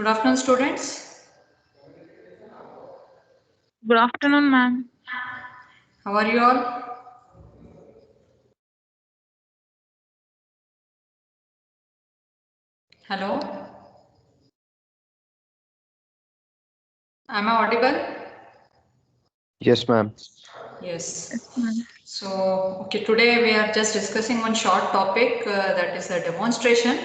Good afternoon, students. Good afternoon, ma'am. How are you all? Hello. Am I audible? Yes, ma'am. Yes. Yes, ma'am. So, okay, today we are just discussing one short topic that is a demonstration.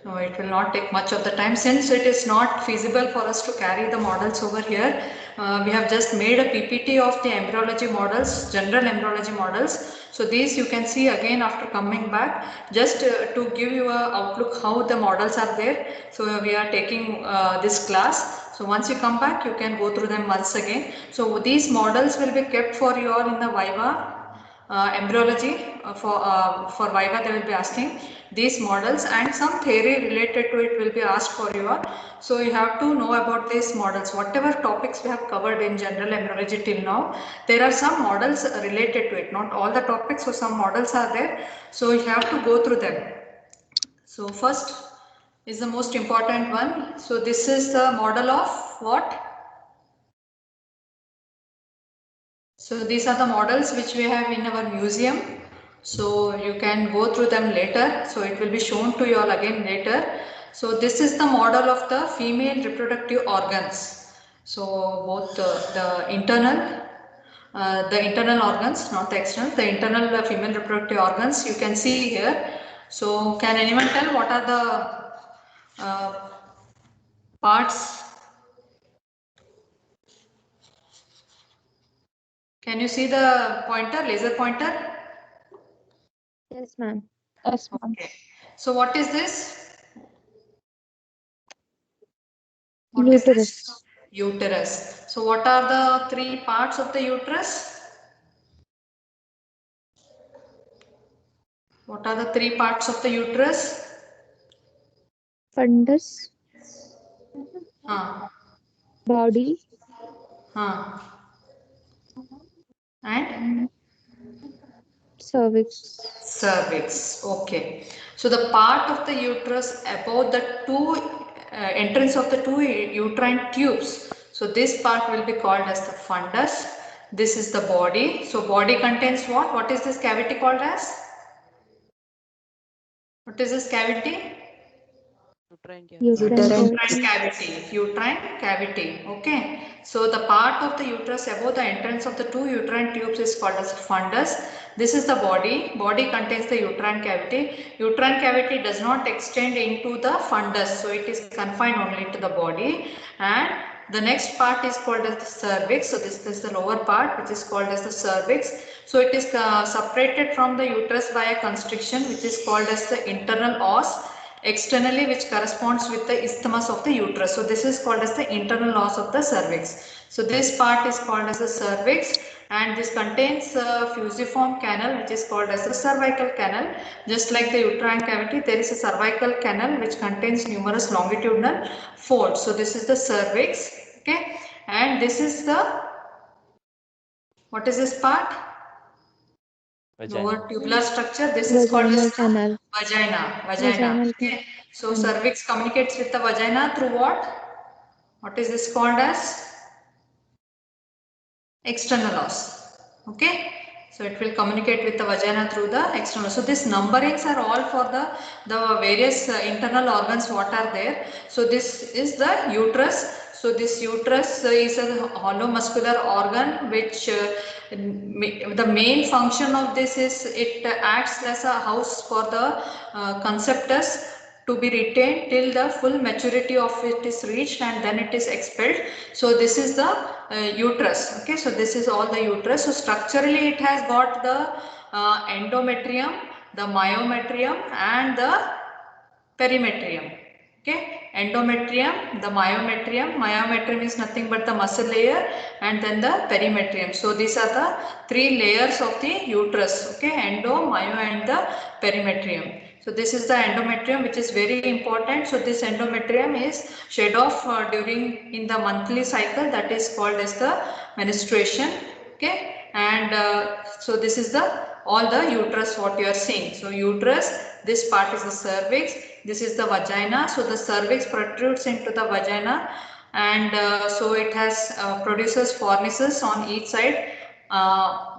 So, it will not take much of the time since it is not feasible for us to carry the models over here. We have just made a PPT of the embryology models, general embryology models. So, these you can see again after coming back just to give you a outlook how the models are there. So, we are taking this class. So once you come back, you can go through them once again. So these models will be kept for you all in the Viva embryology. For Viva, they will be asking these models and some theory related to it will be asked for you all. So you have to know about these models. Whatever topics we have covered in general embryology till now, there are some models related to it. Not all the topics, so some models are there. So you have to go through them. So first is the most important one. So this is the model of what? So these are the models which we have in our museum. So you can go through them later. So it will be shown to you all again later. So this is the model of the female reproductive organs. So both the internal organs, not the external, the internal female reproductive organs you can see here. So can anyone tell what are the parts? Can you see the pointer, laser pointer? Yes, ma'am. Yes, ma'am. Okay. So what is this? What is Uterus. this? Uterus. So what are the three parts of the uterus? What are the three parts of the uterus? Fundus. Huh. Body. Huh. And And cervix. cervix. Okay. So the part of the uterus above the two entrance of the two uterine tubes. So this part will be called as the fundus. This is the body. So body contains what? What is this cavity called as? What is this cavity? Uterine Uterine cavity. cavity. Uterine cavity. Okay. So the part of the uterus above the entrance of the two uterine tubes is called as fundus. This is the body. Body contains the uterine cavity. Uterine cavity does not extend into the fundus. So it is confined only to the body. And the next part is called as the cervix. So this is the lower part which is called as the cervix. So it is separated from the uterus by a constriction which is called as the internal os externally, which corresponds with the isthmus of the uterus. So this is called as the internal os of the cervix. So this part is called as the cervix and this contains a fusiform canal which is called as the cervical canal. Just like the uterine cavity, there is a cervical canal which contains numerous longitudinal folds. So this is the cervix. Okay, and this is the, what is this part? Lower tubular structure. This is called Vaginal as the canal. vagina. Vaginal Okay. So canal. cervix communicates with the vagina through what? What is this called as? External os. Okay. So it will communicate with the vagina through the external. So these numberings are all for the various internal organs what are there. So this is the uterus. So this uterus is a hollow muscular organ which the main function of this is it acts as a house for the conceptus to be retained till the full maturity of it is reached and then it is expelled. So this is the uterus. Okay, so this is all the uterus. So structurally it has got the endometrium, the myometrium and the perimetrium. Okay, endometrium, the myometrium is nothing but the muscle layer and then the perimetrium. So these are the three layers of the uterus. Okay, endo, myo and the perimetrium. So this is the endometrium which is very important. So this endometrium is shed off during in the monthly cycle, that is called as the menstruation. Okay, and so this is the all the uterus what you are seeing. So uterus, this part is the cervix, This is the vagina. So the cervix protrudes into the vagina, and so it has produces fornices on each side.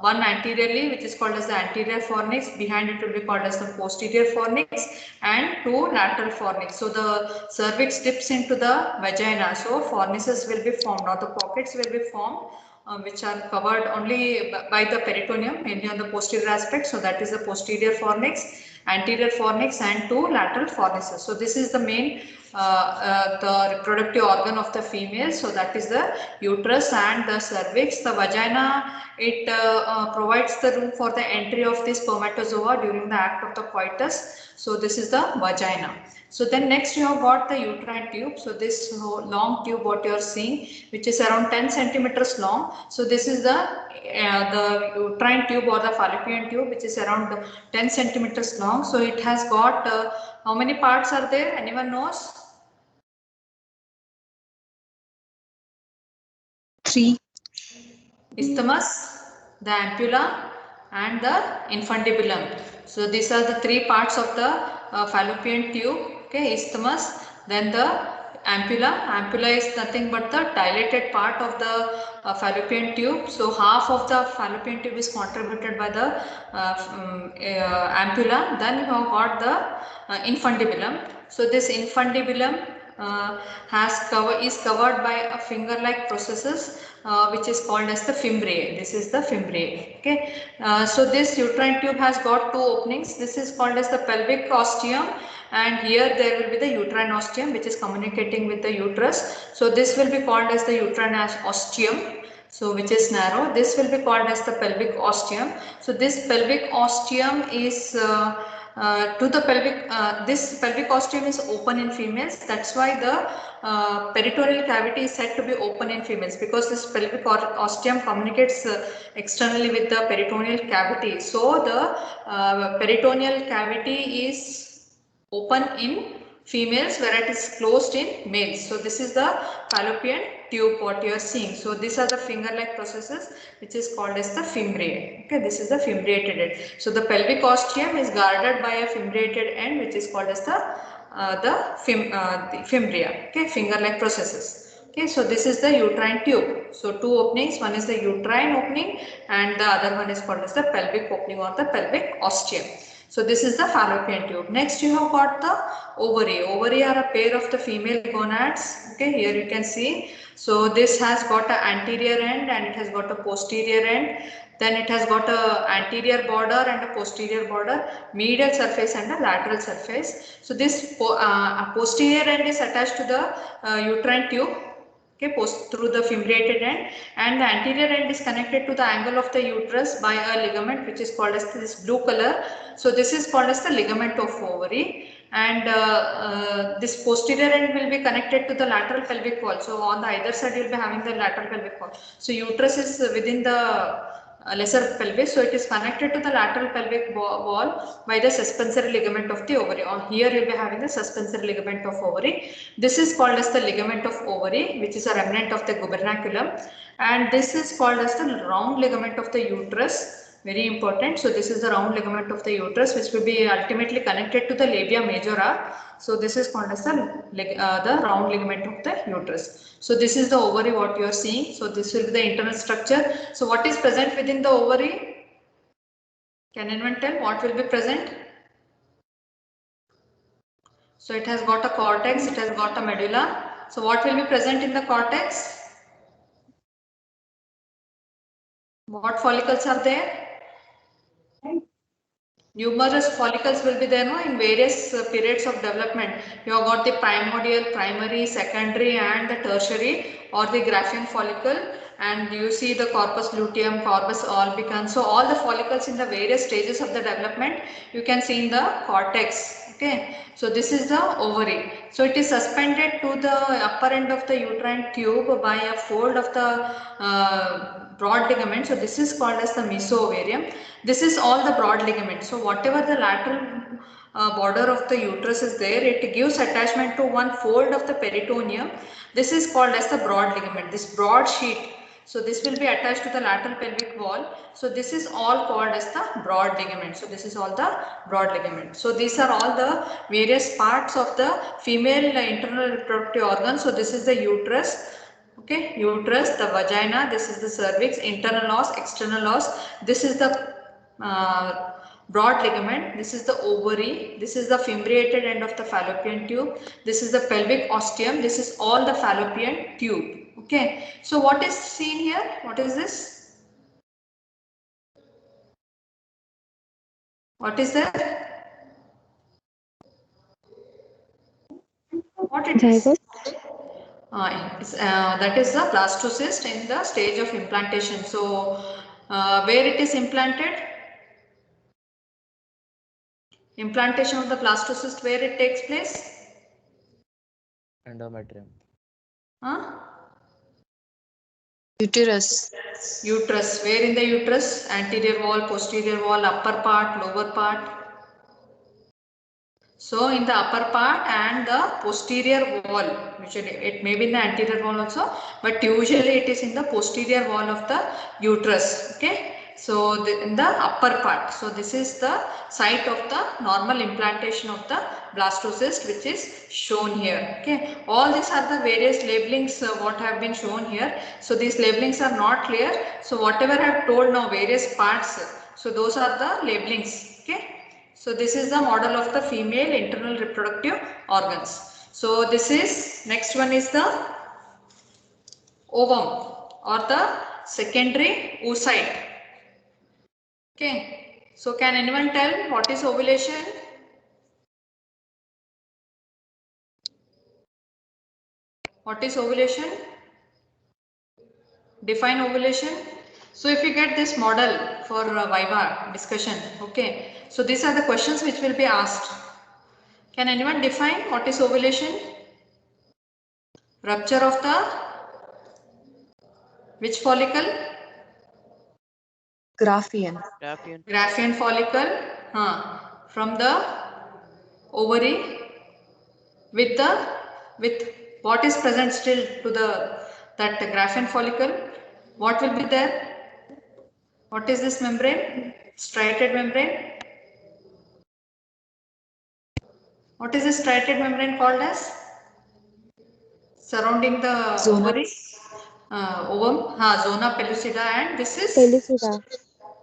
One anteriorly, which is called as the anterior fornix. Behind it will be called as the posterior fornix, and two lateral fornix. So the cervix dips into the vagina. So fornices will be formed, or the pockets will be formed, which are covered only by the peritoneum, mainly on the posterior aspect. So that is the posterior fornix, anterior fornix, and two lateral fornices. So this is the main the reproductive organ of the female. So that is the uterus and the cervix. The vagina, it provides the room for the entry of the spermatozoa during the act of the coitus. So this is the vagina. So then next you have got the uterine tube. So this long tube what you are seeing, which is around 10 centimeters long. So this is the uterine tube or the fallopian tube, which is around 10 centimeters long. So it has got how many parts are there? Anyone knows? 3. Isthmus, the ampulla, and the infundibulum. So these are the three parts of the fallopian tube. Okay, isthmus, then the ampulla. Ampulla is nothing but the dilated part of the fallopian tube. So half of the fallopian tube is contributed by the ampulla. Then you have got the infundibulum. So this infundibulum is covered by a finger-like processes, which is called as the fimbriae. This is the fimbriae. Okay. So this uterine tube has got two openings. This is called as the pelvic ostium, and here there will be the uterine ostium, which is communicating with the uterus. So this will be called as the uterine ostium. So which is narrow. This will be called as the pelvic ostium. So this pelvic ostium is this pelvic ostium is open in females. That's why the peritoneal cavity is said to be open in females, because this pelvic ostium communicates externally with the peritoneal cavity. So the peritoneal cavity is open in females, where it is closed in males. So this is the fallopian tube what you are seeing. So these are the finger-like processes, which is called as the fimbriae. Okay, this is the fimbriated end. So the pelvic ostium is guarded by a fimbriated end, which is called as the fimbria. Okay, finger-like processes. Okay, so this is the uterine tube. So two openings. One is the uterine opening, and the other one is called as the pelvic opening or the pelvic ostium. So this is the fallopian tube. Next you have got the ovary. Ovary are a pair of the female gonads. Okay, here you can see. So this has got an anterior end and it has got a posterior end. Then it has got a anterior border and a posterior border, medial surface and a lateral surface. So this posterior end is attached to the uterine tube. Okay, through the fimbriated end, and the anterior end is connected to the angle of the uterus by a ligament, which is called as this blue color. So this is called as the ligament of ovary, and this posterior end will be connected to the lateral pelvic wall. So on the either side you will be having the lateral pelvic wall. So uterus is within the lesser pelvis, so it is connected to the lateral pelvic wall by the suspensory ligament of the ovary. On here you will be having the suspensory ligament of ovary. This is called as the ligament of ovary, which is a remnant of the gubernaculum, and this is called as the round ligament of the uterus. Very important. So this is the round ligament of the uterus, which will be ultimately connected to the labia majora. So this is called as the round ligament of the uterus. So this is the ovary what you are seeing. So this will be the internal structure. So what is present within the ovary? Can anyone tell what will be present? So it has got a cortex, it has got a medulla. So what will be present in the cortex? What follicles are there? Numerous follicles will be there in various periods of development. You have got the primordial, primary, secondary and the tertiary or the Graafian follicle, and you see the corpus luteum, corpus albicans. So all the follicles in the various stages of the development you can see in the cortex. Okay, so this is the ovary. So it is suspended to the upper end of the uterine tube by a fold of the broad ligament. So this is called as the mesoovarium. This is all the broad ligament. So whatever the lateral border of the uterus is there, it gives attachment to one fold of the peritoneum. This is called as the broad ligament, this broad sheet. So this will be attached to the lateral pelvic wall. So this is all called as the broad ligament. So this is all the broad ligament. So these are all the various parts of the female internal reproductive organ. So this is the uterus. Okay, uterus, the vagina, this is the cervix, internal os, external os, this is the broad ligament, this is the ovary, this is the fimbriated end of the fallopian tube, this is the pelvic ostium, this is all the fallopian tube. Okay, so what is seen here? What is this? What is there? What it is? Zygote. That is the blastocyst in the stage of implantation. So where it is implanted? Implantation of the blastocyst, where it takes place? Endometrium. Huh? Uterus. Uterus. Where in the uterus? Anterior wall, posterior wall, upper part, lower part. So in the upper part and the posterior wall, usually it may be in the anterior wall also, but usually it is in the posterior wall of the uterus. Okay. So in the upper part. So this is the site of the normal implantation of the blastocyst, which is shown here. Okay. All these are the various labelings what have been shown here. So these labelings are not clear. So whatever I have told now, various parts. So those are the labelings. Okay. So this is the model of the female internal reproductive organs. So this is, next one is the ovum or the secondary oocyte. Okay. So can anyone tell what is ovulation? What is ovulation? Define ovulation. So if you get this model for Viva discussion, okay. So these are the questions which will be asked. Can anyone define what is ovulation? Rupture of the which follicle? Graphian. Graphian follicle from the ovary with what is present still to the that Graphian follicle. What will be there? What is this membrane? Striated membrane. What is this striated membrane called as? Surrounding the Zona. ovary, ovum, zona pellucida, and this is Pellucida.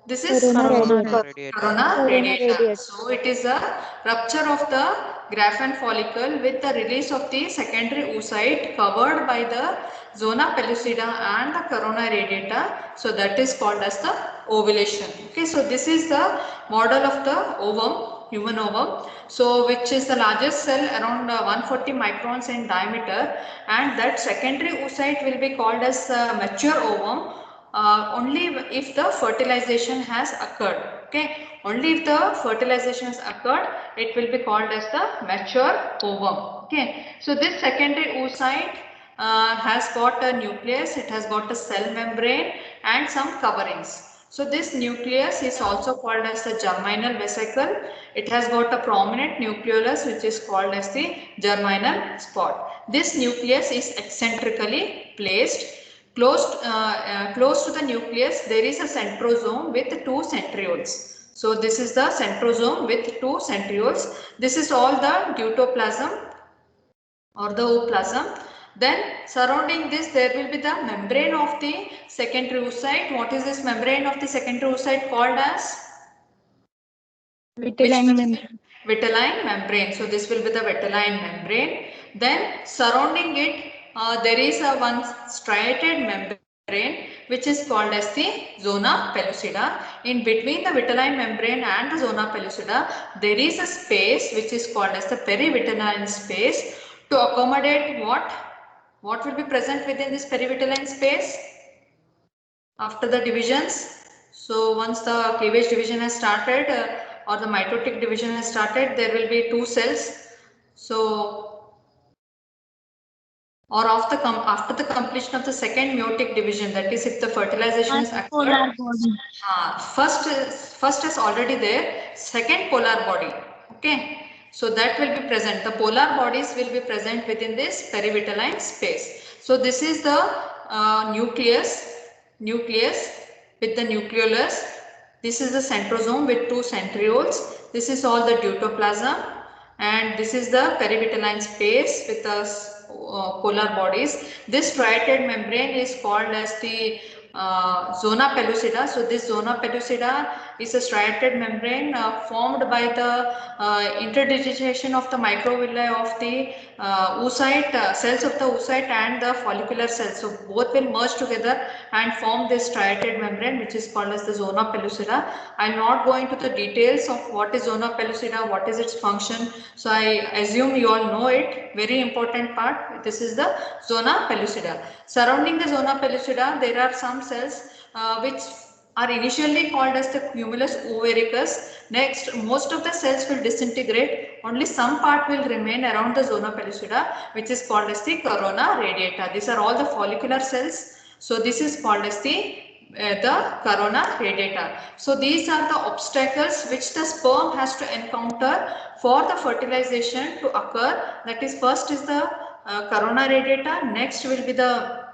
this is Corona radiata. corona Corona radiata. radiata. So it is a rupture of the Graphian follicle with the release of the secondary oocyte covered by the zona pellucida and the corona radiata. So that is called as the ovulation. Okay, so this is the model of the ovum, human ovum. So which is the largest cell, around 140 microns in diameter, and that secondary oocyte will be called as mature ovum. Only if the fertilization has occurred. Okay, only if the fertilization has occurred, it will be called as the mature ovum. Okay, so this secondary oocyte has got a nucleus, it has got a cell membrane and some coverings. So this nucleus is also called as the germinal vesicle. It has got a prominent nucleolus which is called as the germinal spot. This nucleus is eccentrically placed. Close to the nucleus, there is a centrosome with two centrioles. So this is the centrosome with two centrioles. This is all the deutoplasm or the ooplasm. Then surrounding this, there will be the membrane of the secondary oocyte. What is this membrane of the secondary oocyte called as? Vitelline membrane. Vitelline membrane. So this will be the vitelline membrane. Then surrounding it, there is a one striated membrane which is called as the zona pellucida. In between the vitelline membrane and the zona pellucida, there is a space which is called as the perivitelline space to accommodate what? What will be present within this perivitelline space after the divisions? So once the cleavage division has started or the mitotic division has started, there will be two cells. So or after the completion of the second meiotic division, that is if the fertilization is occurred, Polar body. first is already there, second polar body. Okay, so that will be present. The polar bodies will be present within this perivitelline space. So this is the nucleus. nucleus with the nucleolus. This is the centrosome with 2 centrioles. This is all the deutoplasm, and this is the perivitelline space with the polar bodies. This striated membrane is called as the zona pellucida. So this zona pellucida is a striated membrane formed by the interdigitation of the microvilli of the oocyte cells of the oocyte and the follicular cells. So both will merge together and form this striated membrane, which is called as the zona pellucida. I am not going to the details of what is zona pellucida, what is its function. So I assume you all know it. Very important part. This is the zona pellucida. Surrounding the zona pellucida, there are some cells which are initially called as the cumulus ovaricus. Next, most of the cells will disintegrate. Only some part will remain around the zona pellucida, which is called as the corona radiata. These are all the follicular cells. So this is called as the corona radiata. So these are the obstacles which the sperm has to encounter for the fertilization to occur. That is, first is the corona radiata, next will be the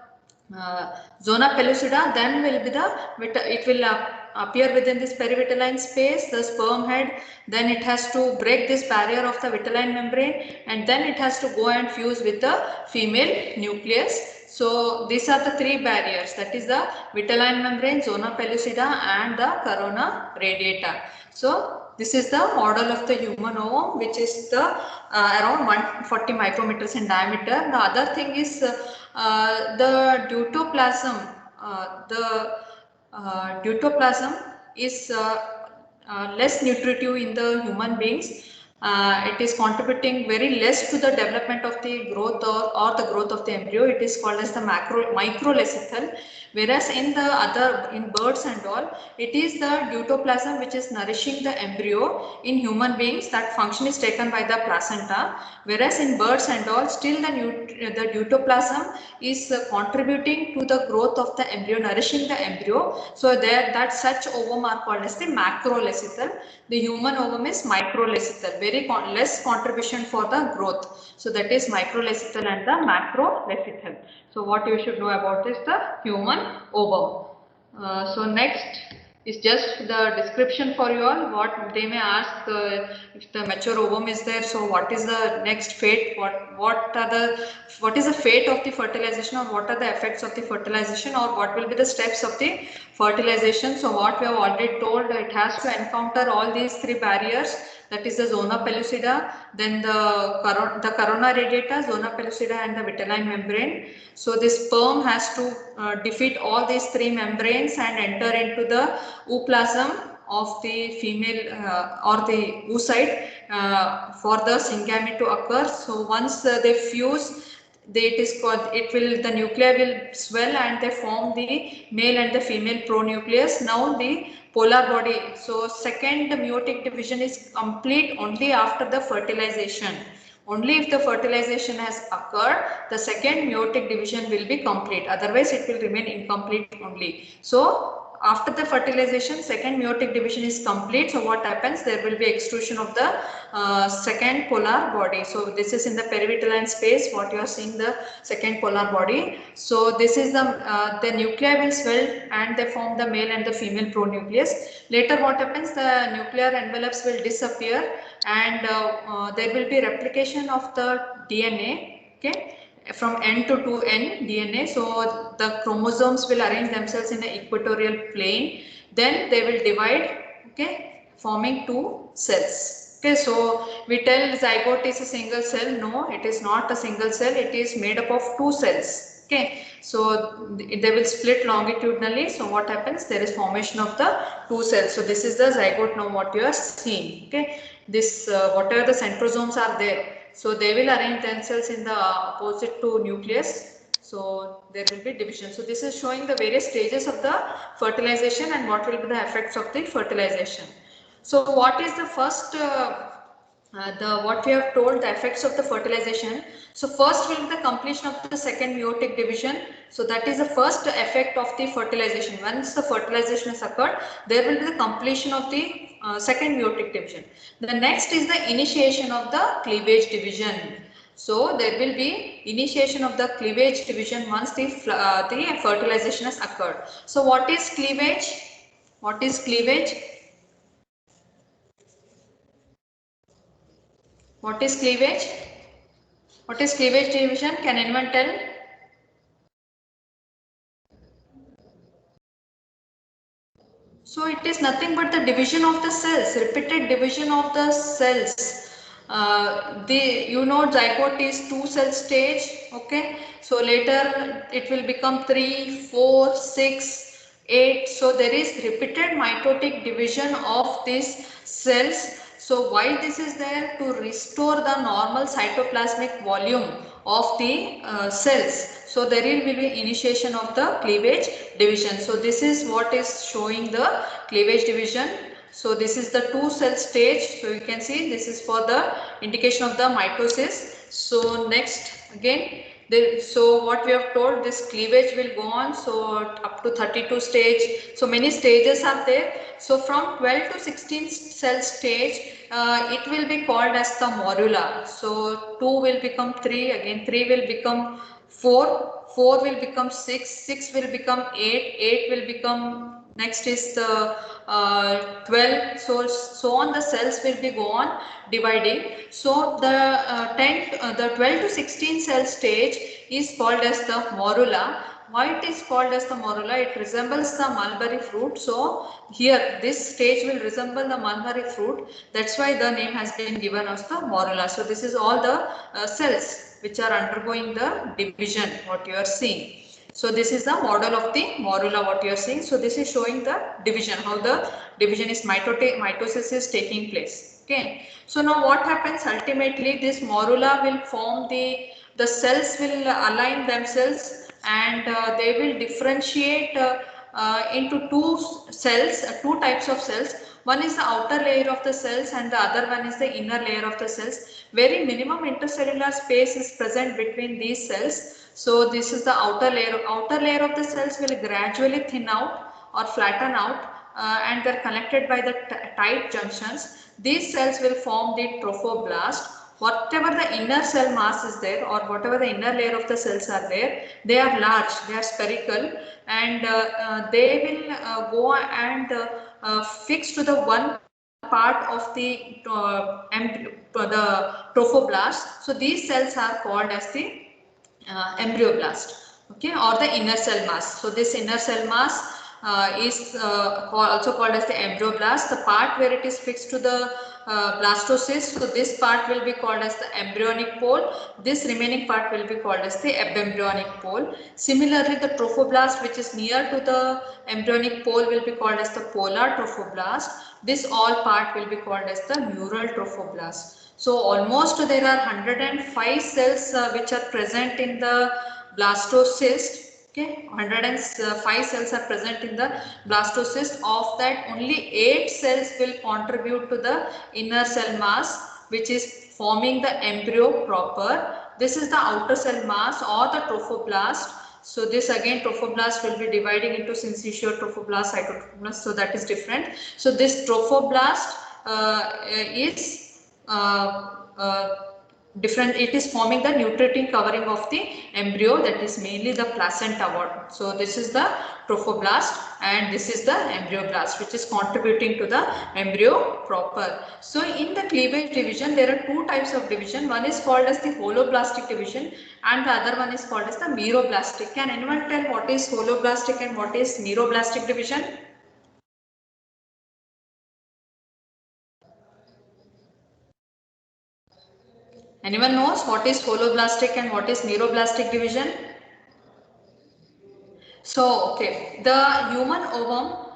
zona pellucida, then will be it will appear within this perivitelline space, the sperm head, then it has to break this barrier of the vitelline membrane, and then it has to go and fuse with the female nucleus. So these are the 3 barriers, that is the vitelline membrane, zona pellucida and the corona radiata. So this is the model of the human ovum, which is the around 140 micrometers in diameter. The other thing is the deutoplasm. Deutoplasm is less nutritive in the human beings. It is contributing very less to the development of the growth or the growth of the embryo. It is called as the microlecithal. Whereas in birds and all, it is the deutoplasm which is nourishing the embryo. In human beings, that function is taken by the placenta. Whereas in birds and all, still the deutoplasm is contributing to the growth of the embryo, nourishing the embryo. So that such ovum are called as the macrolecithal. The human ovum is microlecithal, very less contribution for the growth. So that is microlecithal and the macrolecithal. So what you should know about is the human ovum. So next is just the description for you all. What they may ask if the mature ovum is there. So what is the next fate? What is the fate of the fertilization, or what are the effects of the fertilization, or what will be the steps of the fertilization? So what we have already told, it has to encounter all these 3 barriers. That is the zona pellucida, then the corona radiata, zona pellucida and the vitelline membrane. So this sperm has to defeat all these 3 membranes and enter into the ooplasm of the female or the oocyte for the syngamy to occur. So once they fuse, the nuclei will swell and they form the male and the female pronucleus. Now the polar body. So second meiotic division is complete only after the fertilization. Only if the fertilization has occurred, the second meiotic division will be complete. Otherwise, it will remain incomplete only. So after the fertilization, second meiotic division is complete. So what happens? There will be extrusion of the second polar body. So this is in the perivitelline space. What you are seeing, the second polar body. So this is the nuclei will swell and they form the male and the female pronucleus. Later, what happens? The nuclear envelopes will disappear and there will be replication of the DNA. Okay, from N to 2N DNA. So the chromosomes will arrange themselves in the equatorial plane. Then they will divide, okay, forming 2 cells. Okay, so we tell zygote is a single cell. No, it is not a single cell. It is made up of 2 cells. Okay, so they will split longitudinally. So what happens? There is formation of the 2 cells. So this is the zygote now what you are seeing. Okay, this whatever the centrosomes are there. So they will arrange themselves in the opposite to nucleus. So there will be division. So this is showing the various stages of the fertilization and what will be the effects of the fertilization. So what is the first what we have told, the effects of the fertilization. So first will be the completion of the second meiotic division. So that is the first effect of the fertilization. Once the fertilization has occurred, there will be the completion of the second meiotic division. The next is the initiation of the cleavage division. So there will be initiation of the cleavage division once the fertilization has occurred. So what is cleavage? What is cleavage? What is cleavage? What is cleavage division? Can anyone tell? So it is nothing but the division of the cells, repeated division of the cells. Zygote is 2 cell stage. Okay, so later it will become 3, 4, 6, 8. So there is repeated mitotic division of these cells. So why this is there? To restore the normal cytoplasmic volume of the cells. So there will be initiation of the cleavage division. So this is what is showing the cleavage division. So this is the 2 cell stage. So you can see this is for the indication of the mitosis. So next again, so what we have told, this cleavage will go on, so up to 32 stage. So many stages are there. So from 12 to 16 cell stage, it will be called as the morula. So 2 will become 3, again 3 will become 4, 4 will become 6, 6 will become 8, 8 will become, next is the 12, so on the cells will be go on dividing. So the 12 to 16 cell stage is called as the morula. Why it is called as the morula? It resembles the mulberry fruit. So here this stage will resemble the mulberry fruit. That's why the name has been given as the morula. So this is all the cells which are undergoing the division, what you are seeing. So this is the model of the morula, what you are seeing. So this is showing the division, how the division is mitosis is taking place. Okay. So now what happens ultimately, this morula will form the cells will align themselves, and they will differentiate into two types of cells. One is the outer layer of the cells and the other one is the inner layer of the cells. Very minimum intercellular space is present between these cells. So this is the outer layer. Outer layer of the cells will gradually thin out or flatten out, and they're connected by the tight junctions. These cells will form the trophoblast. Whatever the inner cell mass is there, or whatever the inner layer of the cells are there, they are large, they are spherical, and they will go and fix to the one part of the trophoblast. So these cells are called as the embryoblast, okay, or the inner cell mass. So this inner cell mass is also called as the embryoblast. The part where it is fixed to the blastocyst, so this part will be called as the embryonic pole. This remaining part will be called as the embryonic pole. Similarly, the trophoblast which is near to the embryonic pole will be called as the polar trophoblast. This all part will be called as the mural trophoblast. So almost there are 105 cells which are present in the blastocyst. Okay, 105 cells are present in the blastocyst. Of that, only 8 cells will contribute to the inner cell mass, which is forming the embryo proper. This is the outer cell mass or the trophoblast. So this again, trophoblast will be dividing into syncytial trophoblast, cytotrophoblast. So that is different. So this trophoblast is different. It is forming the nutriting covering of the embryo, that is mainly the placenta. So this is the trophoblast and this is the embryoblast, which is contributing to the embryo proper. So in the cleavage division there are two types of division. One is called as the holoblastic division and the other one is called as the meroblastic. Can anyone tell what is holoblastic and what is meroblastic division? Anyone knows what is holoblastic and what is meroblastic division? So, okay, the human ovum,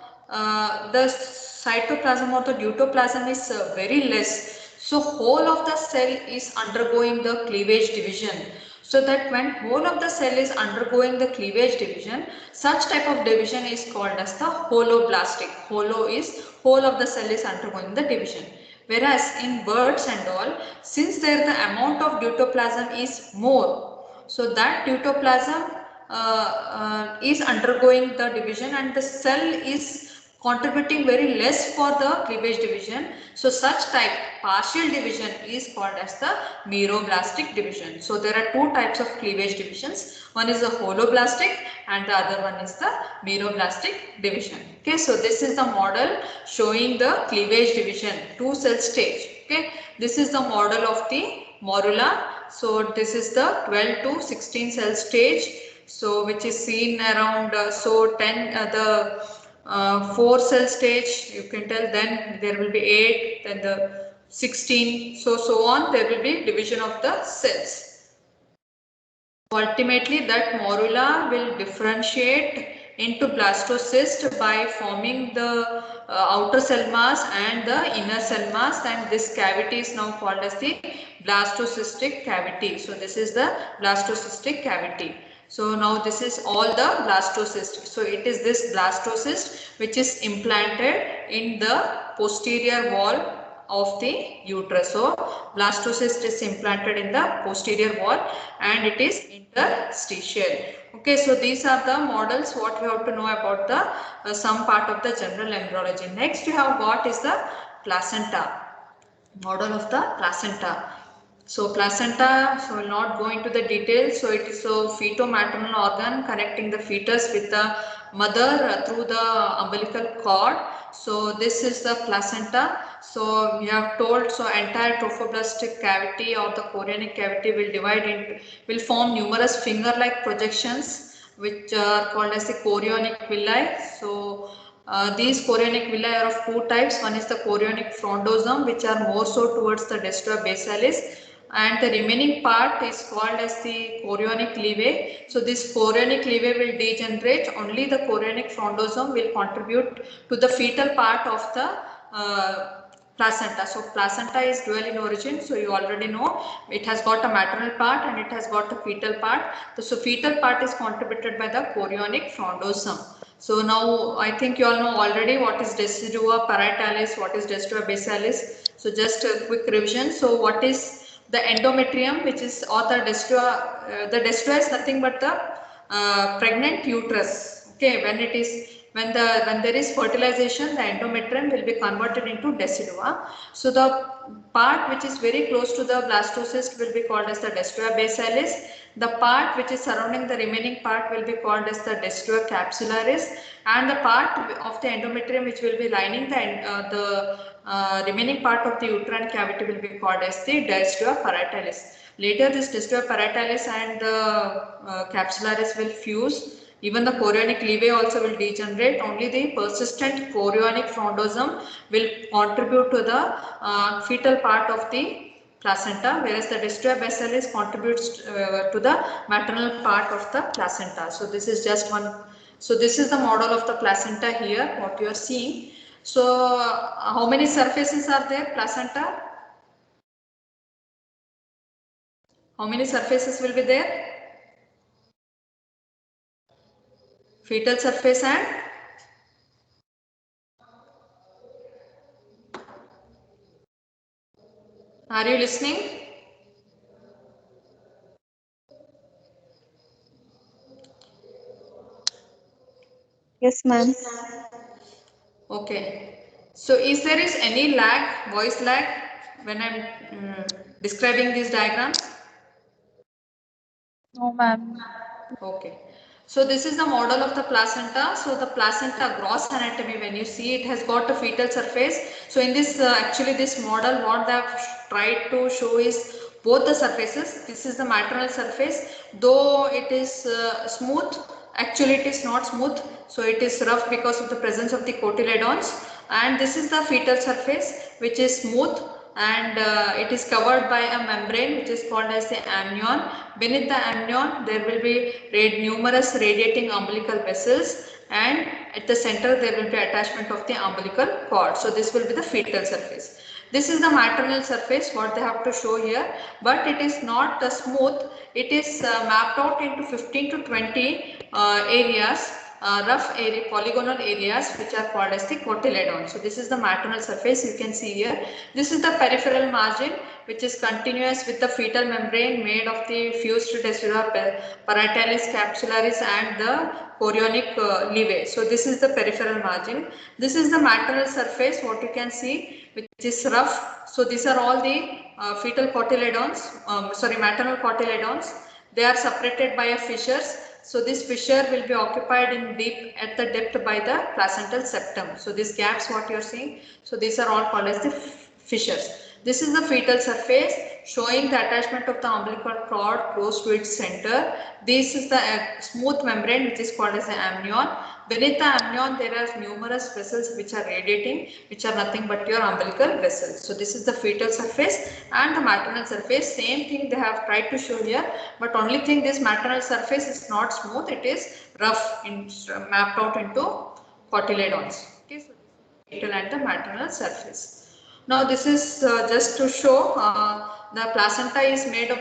the cytoplasm or the deutoplasm is very less. So, whole of the cell is undergoing the cleavage division. So that when whole of the cell is undergoing the cleavage division, such type of division is called as the holoblastic. Holo is whole of the cell is undergoing the division. Whereas in birds and all, since there the amount of deutoplasm is more, so that deutoplasm is undergoing the division and the cell is contributing very less for the cleavage division. So such type partial division is called as the meroblastic division. So there are two types of cleavage divisions. One is the holoblastic and the other one is the meroblastic division. Okay, so this is the model showing the cleavage division, two cell stage. Okay, this is the model of the morula. So this is the 12 to 16 cell stage. So which is seen around 4 cell stage, you can tell, then there will be 8, then the 16, so on, there will be division of the cells. Ultimately that morula will differentiate into blastocyst by forming the outer cell mass and the inner cell mass, and this cavity is now called as the blastocystic cavity. So this is the blastocystic cavity. So now this is all the blastocyst. So it is this blastocyst which is implanted in the posterior wall of the uterus. So blastocyst is implanted in the posterior wall and it is interstitial. Okay, so these are the models what you have to know about the some part of the general embryology. Next you have got is the placenta, model of the placenta. So placenta, so will not go into the details. So it is a feto-maternal organ connecting the fetus with the mother through the umbilical cord. So this is the placenta. So we have told, so entire trophoblastic cavity or the chorionic cavity will form numerous finger-like projections which are called as the chorionic villi. So these chorionic villi are of two types. One is the chorionic frondosome, which are more so towards the destua basalis, and the remaining part is called as the chorionic leve. So this chorionic leve will degenerate. Only the chorionic frondosome will contribute to the fetal part of the placenta. So placenta is dual in origin, so you already know it has got a maternal part and it has got a fetal part. So fetal part is contributed by the chorionic frondosome. So now I think you all know already what is decidua parietalis, what is destua basalis. So just a quick revision. So what is the endometrium, which is, or the destua is nothing but the pregnant uterus. Okay, when there is fertilization, the endometrium will be converted into decidua. So the part which is very close to the blastocyst will be called as the destua basalis. The part which is surrounding the remaining part will be called as the destua capsularis, and the part of the endometrium which will be lining the remaining part of the uterine cavity will be called as the destua parietalis. Later this destua parietalis and the capsularis will fuse. Even the chorionic leve also will degenerate. Only the persistent chorionic frondosome will contribute to the fetal part of the placenta, whereas the destua basalis contributes to the maternal part of the placenta. So this is just one. So this is the model of the placenta here, what you are seeing. So how many surfaces are there, placenta? How many surfaces will be there? Fetal surface and are you listening? Yes, ma'am. Okay. So is there any lag, voice lag when I'm describing these diagrams? No, ma'am. Okay. So this is the model of the placenta. So the placenta gross anatomy, when you see, it has got a fetal surface. So in this actually this model, what they have tried to show is both the surfaces. This is the maternal surface, though it is smooth. Actually it is not smooth, so it is rough because of the presence of the cotyledons. And this is the fetal surface, which is smooth, and it is covered by a membrane which is called as the amnion. Beneath the amnion there will be numerous radiating umbilical vessels, and at the center there will be attachment of the umbilical cord. So this will be the fetal surface. This is the maternal surface, what they have to show here, but it is not smooth. It is mapped out into 15 to 20 areas. rough area, polygonal areas which are called as the cotyledons. So this is the maternal surface you can see here. This is the peripheral margin which is continuous with the fetal membrane made of the fused desura parietalis capsularis and the chorionic levae. So this is the peripheral margin. This is the maternal surface, what you can see, which is rough. So these are all the fetal cotyledons, maternal cotyledons. They are separated by a fissures. So this fissure will be occupied in deep at the depth by the placental septum. So these gaps what you are seeing, so these are all called as the fissures. This is the fetal surface showing the attachment of the umbilical cord close to its center. This is the smooth membrane which is called as the amnion. Beneath the amnion there are numerous vessels which are radiating, which are nothing but your umbilical vessels. So this is the fetal surface and the maternal surface. Same thing they have tried to show here, but only thing this maternal surface is not smooth, it is rough, mapped out into cotyledons. Okay, so fetal and the maternal surface. Now this is just to show the placenta is made up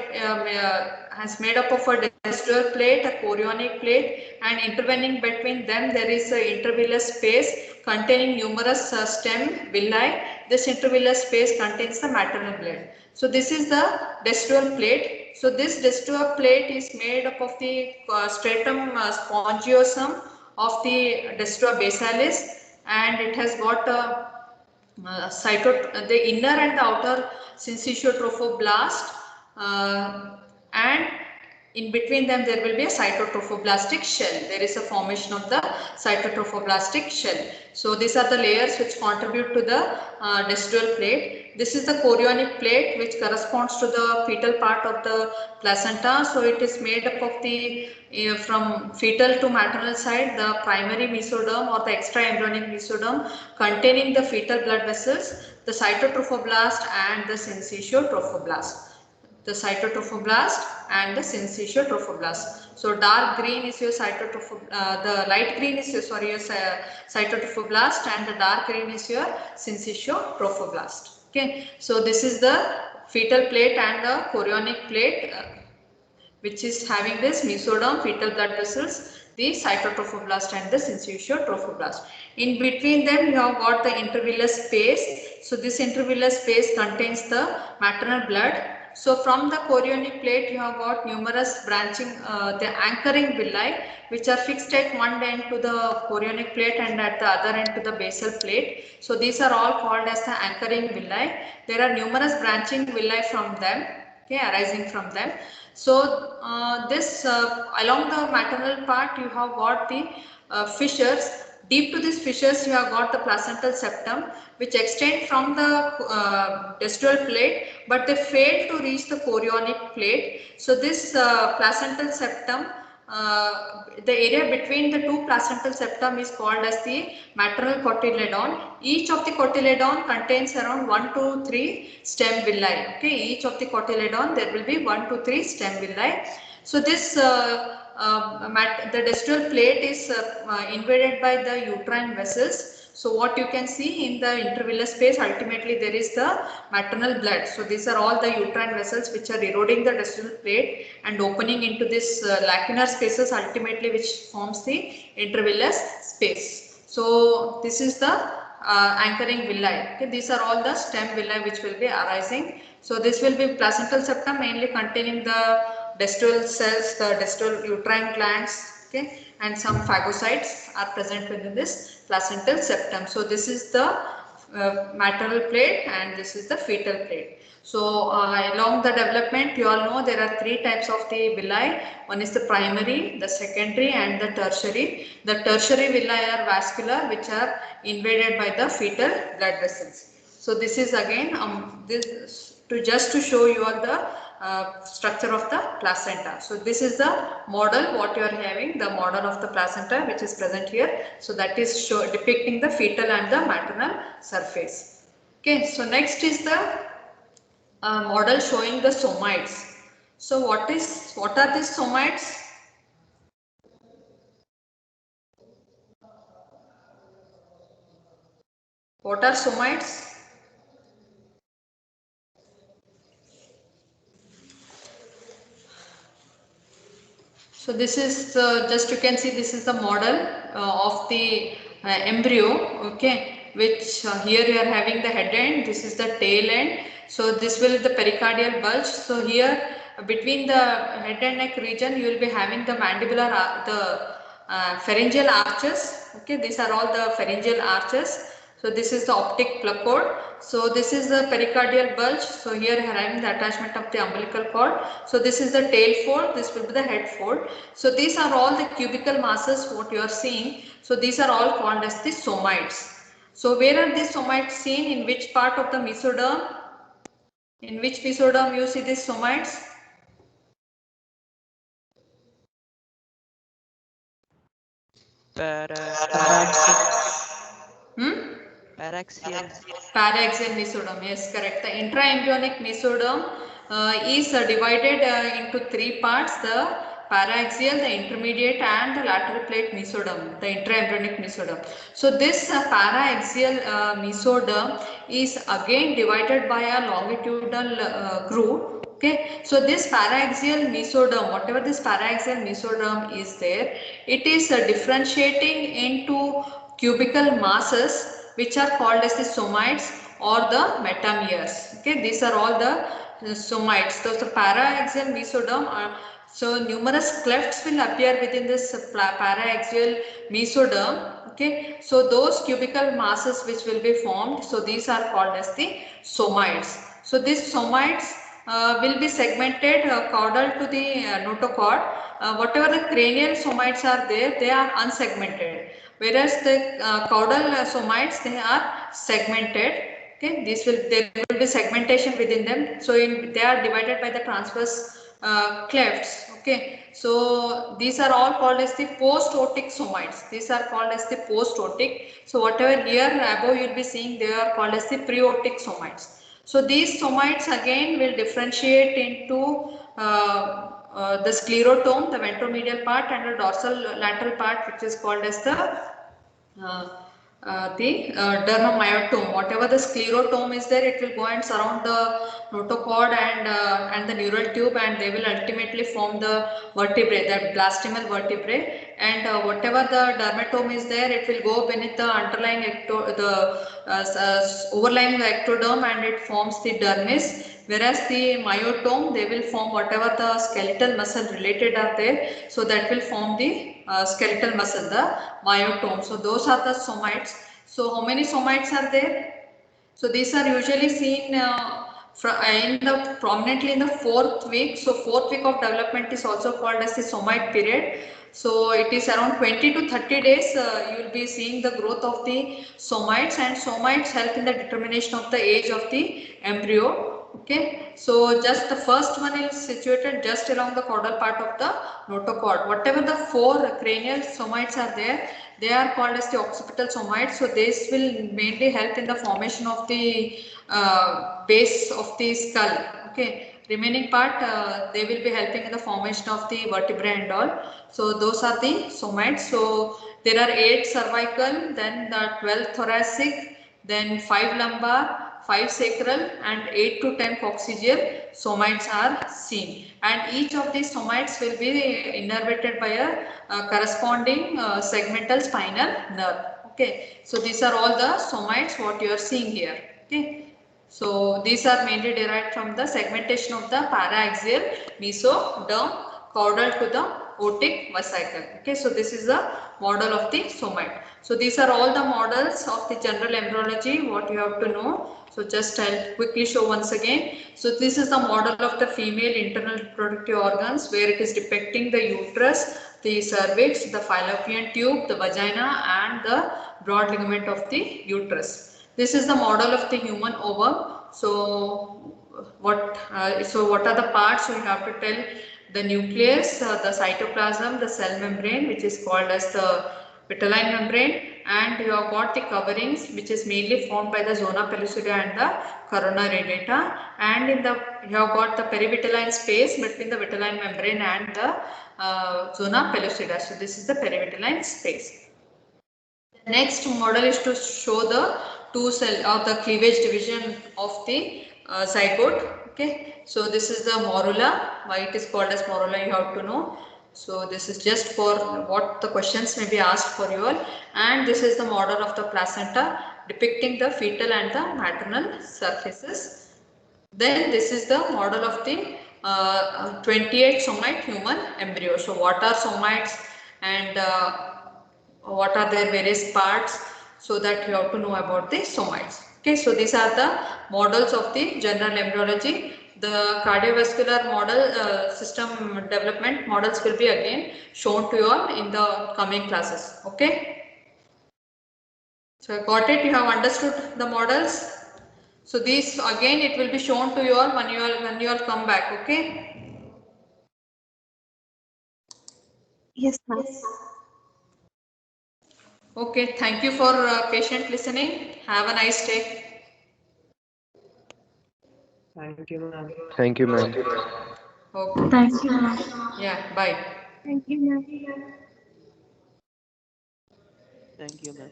of a destrual plate, a chorionic plate, and intervening between them there is an intervillous space containing numerous stem villi. This intervillous space contains the maternal blood. So this is the destrual plate. So this destrual plate is made up of the stratum spongiosum of the destrua basalis, and it has got a the inner and the outer syncytiotrophoblasts, and in between them there will be a cytotrophoblastic shell. There is a formation of the cytotrophoblastic shell. So these are the layers which contribute to the destrual plate. This is the chorionic plate which corresponds to the fetal part of the placenta. So it is made up of the from fetal to maternal side, the primary mesoderm or the extra embryonic mesoderm containing the fetal blood vessels, the cytotrophoblast and the syncytiotrophoblast. The cytotrophoblast and the syncytiotrophoblast. So dark green is your the light green is your cytotrophoblast, and the dark green is your syncytiotrophoblast. Okay, so this is the fetal plate and the chorionic plate, which is having this mesoderm, fetal blood vessels, the cytotrophoblast and the syncytiotrophoblast. In between them you have got the intervillous space. So this intervillous space contains the maternal blood. So from the chorionic plate you have got numerous branching, the anchoring villi which are fixed at one end to the chorionic plate and at the other end to the basal plate. So these are all called as the anchoring villi. There are numerous branching villi from them, okay, arising from them. So this along the maternal part you have got the fissures. Deep to these fissures you have got the placental septum which extend from the destrual plate, but they fail to reach the chorionic plate. So this placental septum, the area between the two placental septum is called as the maternal cotyledon. Each of the cotyledon contains around 1 to 3 stem villi. Okay, each of the cotyledon there will be 1 to 3 stem villi. So this the destrual plate is invaded by the uterine vessels. So what you can see in the intervillous space, ultimately there is the maternal blood. So these are all the uterine vessels which are eroding the destrual plate and opening into this lacunar spaces, ultimately which forms the intervillous space. So this is the anchoring villi. Okay, these are all the stem villi which will be arising. So this will be placental septum mainly containing the destrual cells, the destrual uterine glands, okay, and some phagocytes are present within this placental septum. So this is the maternal plate and this is the fetal plate. So along the development you all know there are three types of the villi. One is the primary, the secondary and the tertiary. The tertiary villi are vascular which are invaded by the fetal blood vessels. So this is again just to show you all the structure of the placenta. So this is the model what you are having, the model of the placenta which is present here. So that is depicting the fetal and the maternal surface. Okay, so next is the model showing the somites. So what are these somites? What are somites? So this is just you can see this is the model of the embryo, okay, which here you are having the head end, this is the tail end. So this will be the pericardial bulge. So here between the head and neck region you will be having the mandibular, pharyngeal arches, okay, these are all the pharyngeal arches. So this is the optic placode. So this is the pericardial bulge. So here having the attachment of the umbilical cord. So this is the tail fold, this will be the head fold. So these are all the cubical masses what you are seeing. So these are all called as the somites. So where are these somites seen? In which part of the mesoderm? In which mesoderm you see these somites? Paraxial. Paraxial mesoderm, yes, correct. The intraembryonic mesoderm is divided into three parts: the paraxial, the intermediate, and the lateral plate mesoderm, the intraembryonic mesoderm. So this paraxial mesoderm is again divided by a longitudinal groove. Okay, so this paraxial mesoderm, whatever this paraxial mesoderm is there, it is differentiating into cubical masses which are called as the somites or the metameres. Okay, these are all the somites. So the paraxial mesoderm are, so numerous clefts will appear within this paraxial mesoderm. Okay, so those cubical masses which will be formed, so these are called as the somites. So these somites will be segmented caudal to the notochord. Whatever the cranial somites are there, they are unsegmented, whereas the caudal somites, they are segmented. Okay, there will be segmentation within them. So they are divided by the transverse clefts. Okay, so these are all called as the post-otic somites. These are called as the post-otic. So whatever here above you will be seeing, they are called as the pre-otic somites. So these somites again will differentiate into the sclerotome, the ventromedial part, and the dorsal lateral part, which is called as the dermamyotome. Whatever the sclerotome is there, it will go and surround the notochord and the neural tube, and they will ultimately form the vertebrae, the blastemal vertebrae. And whatever the dermatome is there, it will go beneath the underlying overlying the ectoderm, and it forms the dermis. Whereas the myotome, they will form whatever the skeletal muscle related are there, so that will form the skeletal muscle, the myotome. So those are the somites. So how many somites are there? So these are usually seen prominently in the 4th week. So 4th week of development is also called as the somite period. So it is around 20 to 30 days you will be seeing the growth of the somites, and somites help in the determination of the age of the embryo. Okay, so just the first one is situated just along the caudal part of the notochord. Whatever the 4 cranial somites are there, they are called as the occipital somites. So this will mainly help in the formation of the base of the skull. Okay, remaining part they will be helping in the formation of the vertebrae and all. So those are the somites. So there are 8 cervical, then the 12 thoracic, then 5 lumbar, 5 sacral, and 8 to 10 coccygeal somites are seen. And each of these somites will be innervated by a corresponding segmental spinal nerve. Okay, so these are all the somites what you are seeing here. Okay, so these are mainly derived from the segmentation of the paraxial mesoderm caudal to the otic vesicle. Okay, so this is the model of the somite. So these are all the models of the general embryology what you have to know. So just I'll quickly show once again. So this is the model of the female internal reproductive organs, where it is depicting the uterus, the cervix, the fallopian tube, the vagina, and the broad ligament of the uterus. This is the model of the human ovum. So what are the parts? So you have to tell the nucleus, the cytoplasm, the cell membrane, which is called as the vitelline membrane, and you have got the coverings, which is mainly formed by the zona pellucida and the corona radiata, and in the you have got the perivitelline space between the vitelline membrane and the zona pellucida. So this is the perivitelline space. The next model is to show the 2 cell or the cleavage division of the zygote. Okay, so this is the morula. Why it is called as morula, you have to know. So this is just for what the questions may be asked for you all, and this is the model of the placenta depicting the fetal and the maternal surfaces. Then this is the model of the 28 somite human embryo. So what are somites and what are their various parts, so that you have to know about the somites. Okay, so these are the models of the general embryology. The cardiovascular model system development models will be again shown to you all in the coming classes. Okay, so got it? You have understood the models. So these again it will be shown to you all when you all come back. Okay. Yes, ma'am. Okay. Thank you for patient listening. Have a nice day. Thank you, ma'am. Okay. Thank you, ma'am. Yeah. Bye. Thank you, ma'am. Thank you, ma'am.